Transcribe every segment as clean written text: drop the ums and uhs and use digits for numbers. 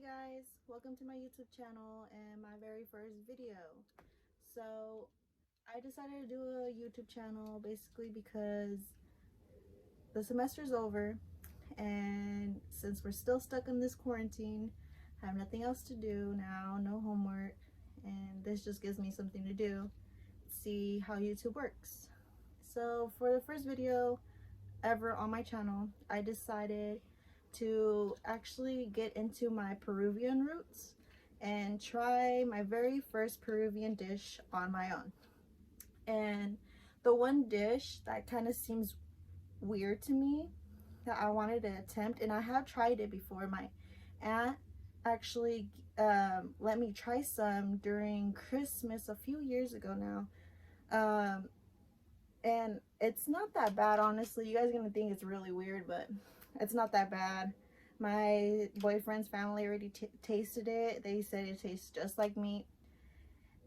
guys, welcome to my YouTube channel and my very first video. So I decided to do a YouTube channel basically because the semester's over, and since we're still stuck in this quarantine, I have nothing else to do now, no homework, and this just gives me something to do, see how YouTube works. So for the first video ever on my channel, I decided to actually get into my Peruvian roots and try my very first Peruvian dish on my own. And the one dish that kind of seems weird to me that I wanted to attempt, and I have tried it before, my aunt actually let me try some during Christmas a few years ago now. And it's not that bad, honestly. You guys are gonna think it's really weird, but it's not that bad. My boyfriend's family already tasted it. They said it tastes just like meat.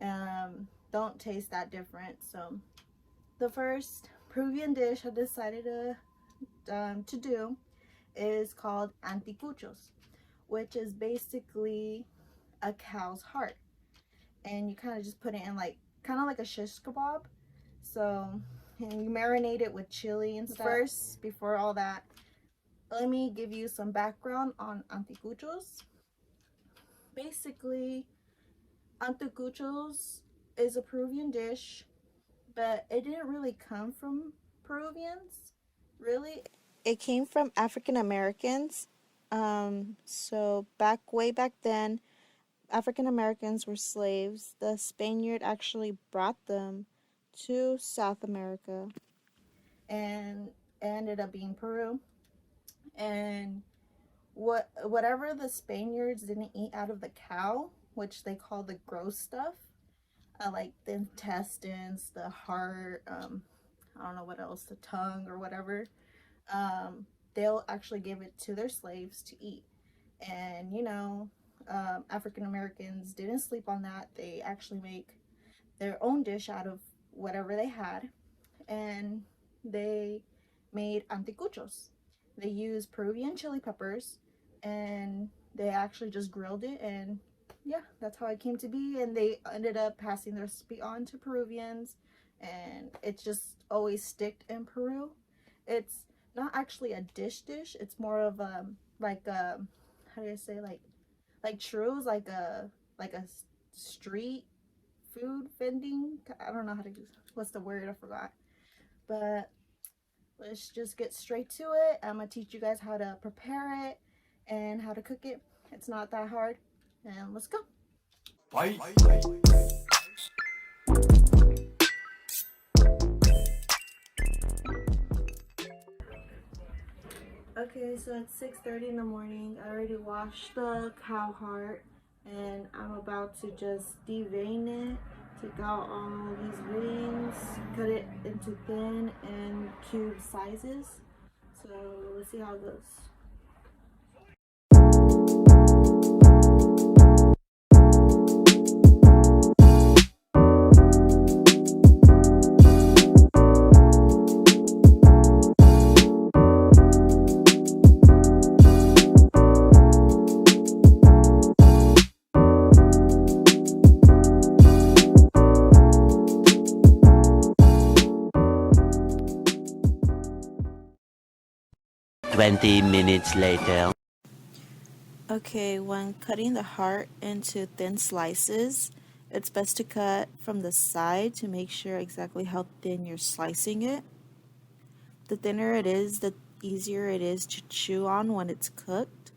Don't taste that different. So the first Peruvian dish I decided to do is called anticuchos, which is basically a cow's heart, and you kind of just put it in like kind of like a shish kebab. So, and you marinate it with chili and stuff. First, before all that, let me give you some background on anticuchos. Basically, anticuchos is a Peruvian dish, but it didn't really come from Peruvians, really. It came from African Americans. So way back then, African Americans were slaves. The Spaniard actually brought them to South America and ended up being Peru. And whatever the Spaniards didn't eat out of the cow, which they call the gross stuff, like the intestines, the heart, I don't know what else, the tongue or whatever, they'll actually give it to their slaves to eat. And African Americans didn't sleep on that. They actually make their own dish out of whatever they had, and they made anticuchos. They used Peruvian chili peppers, and they actually just grilled it, and yeah, that's how it came to be. And they ended up passing the recipe on to Peruvians, and it's just always sticked in Peru. It's not actually a dish, it's more of like a, how do I say, like churros, like a street food vending. I don't know how to use, what's the word, I forgot. But let's just get straight to it. I'm gonna teach you guys how to prepare it and how to cook it. It's not that hard, and let's go. Bye. Okay, so it's 6:30 in the morning. I already washed the cow heart, and I'm about to just devein it, take out all these veins, cut it into thin and cube sizes. So let's see how it goes. Minutes later. Okay, when cutting the heart into thin slices, it's best to cut from the side to make sure exactly how thin you're slicing it. The thinner it is, the easier it is to chew on when it's cooked.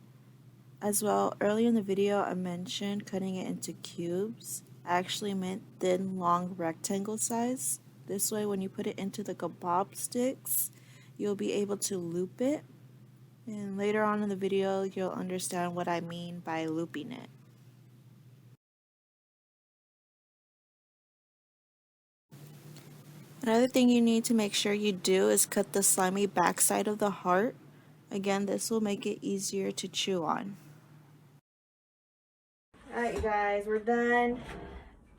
As well, earlier in the video I mentioned cutting it into cubes. I actually meant thin, long rectangle size. This way when you put it into the kebab sticks, you'll be able to loop it. And later on in the video, you'll understand what I mean by looping it. Another thing you need to make sure you do is cut the slimy backside of the heart. Again, this will make it easier to chew on. Alright, you guys, we're done.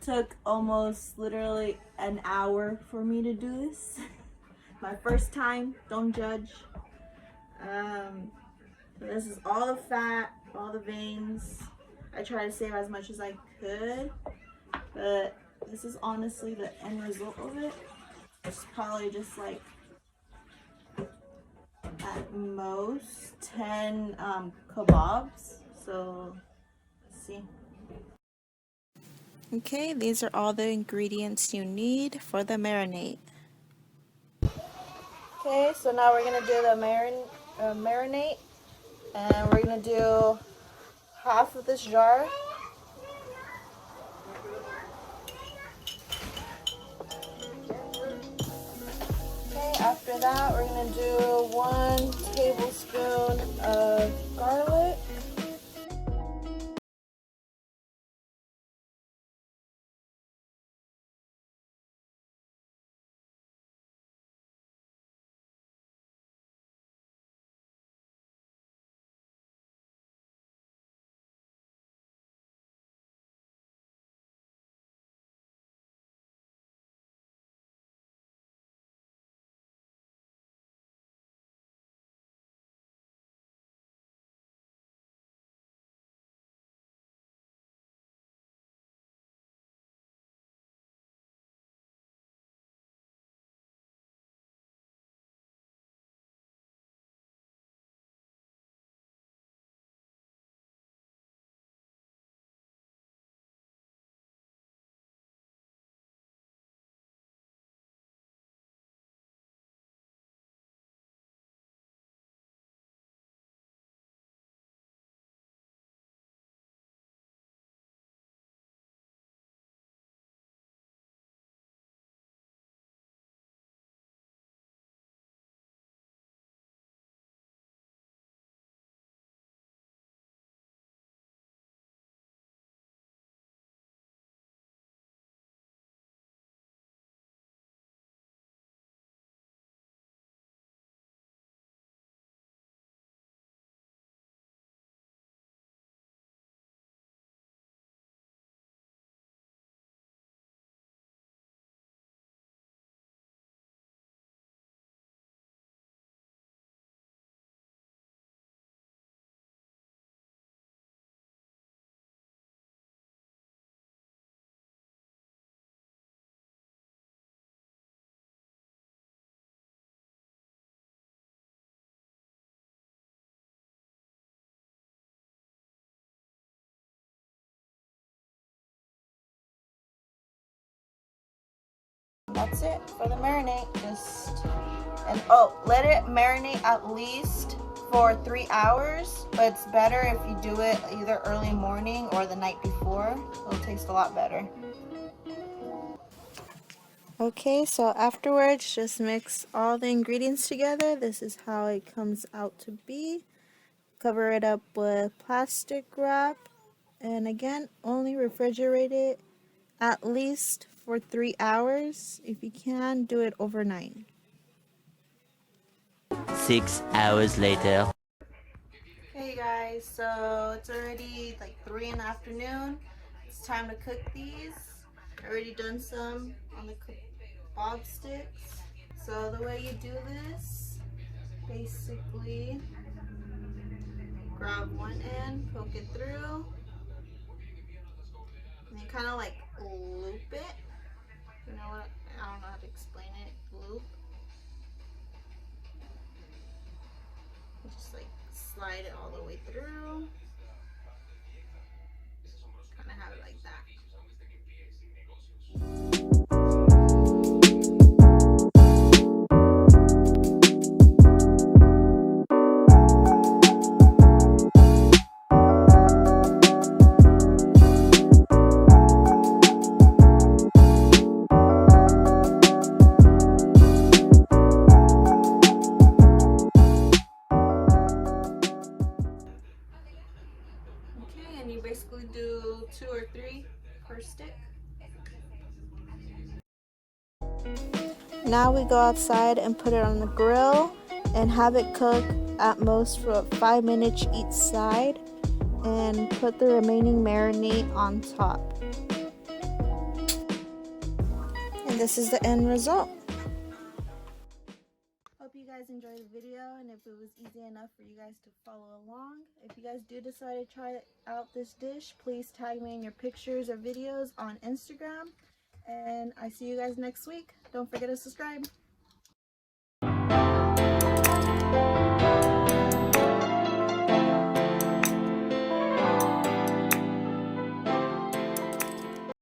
Took almost literally an hour for me to do this. My first time, don't judge. This is all the fat all the veins. I try to save as much as I could, but this is honestly the end result of it. It's probably just like at most 10 kebabs. So let's see. Okay, these are all the ingredients you need for the marinade. Okay, so now we're gonna do the marinade, and we're gonna do half of this jar. Okay, after that, we're gonna do 1 tablespoon of garlic. That's it for the marinade. Let it marinate at least for 3 hours, but it's better if you do it either early morning or the night before. It'll taste a lot better. Okay, so afterwards, just mix all the ingredients together. This is how it comes out to be. Cover it up with plastic wrap, and again, only refrigerate it at least for 3 hours. If you can, do it overnight. 6 hours later. Hey guys, so it's already like 3 in the afternoon. It's time to cook these. I already done some on the kebab sticks. So the way you do this, basically grab one end, poke it through, and you kind of like loop it. You know what? I don't know how to explain it. Loop. You just like slide it all the way through. Kind of have it like that. And you basically do 2 or 3 per stick. Now we go outside and put it on the grill and have it cook at most for 5 minutes each side, and put the remaining marinade on top. And this is the end result. Hope you guys guys enjoyed the video and if it was easy enough for you guys to follow along. If you guys do decide to try out this dish, please tag me in your pictures or videos on Instagram. And I see you guys next week. Don't forget to subscribe.